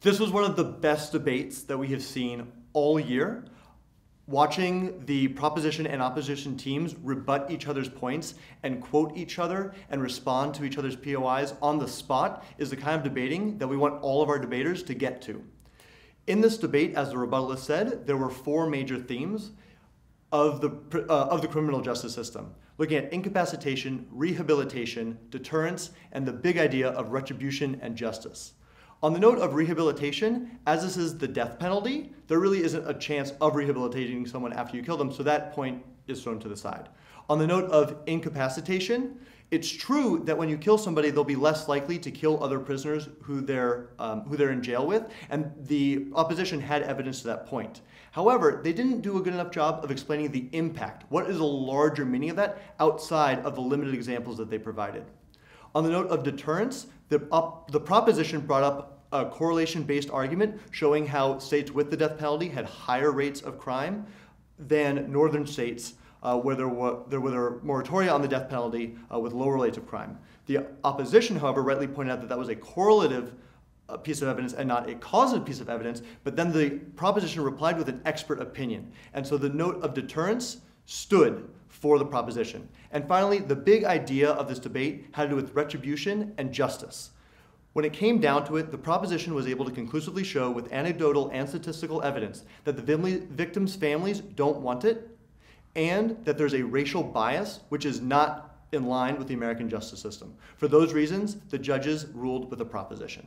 This was one of the best debates that we have seen all year. Watching the proposition and opposition teams rebut each other's points and quote each other and respond to each other's POIs on the spot is the kind of debating that we want all of our debaters to get to. In this debate, as the rebuttalist said, there were four major themes of the criminal justice system, looking at incapacitation, rehabilitation, deterrence, and the big idea of retribution and justice. On the note of rehabilitation, as this is the death penalty, there really isn't a chance of rehabilitating someone after you kill them, so that point is thrown to the side. On the note of incapacitation, it's true that when you kill somebody, they'll be less likely to kill other prisoners who they're in jail with, and the opposition had evidence to that point. However, they didn't do a good enough job of explaining the impact. What is a larger meaning of that outside of the limited examples that they provided? On the note of deterrence, the proposition brought up a correlation-based argument showing how states with the death penalty had higher rates of crime than northern states where there were moratoria on the death penalty with lower rates of crime. The opposition, however, rightly pointed out that that was a correlative piece of evidence and not a causative piece of evidence, but then the proposition replied with an expert opinion. And so the note of deterrence stood for the proposition. And finally, the big idea of this debate had to do with retribution and justice. When it came down to it, the proposition was able to conclusively show with anecdotal and statistical evidence that the victims' families don't want it, and that there's a racial bias which is not in line with the American justice system. For those reasons, the judges ruled with the proposition.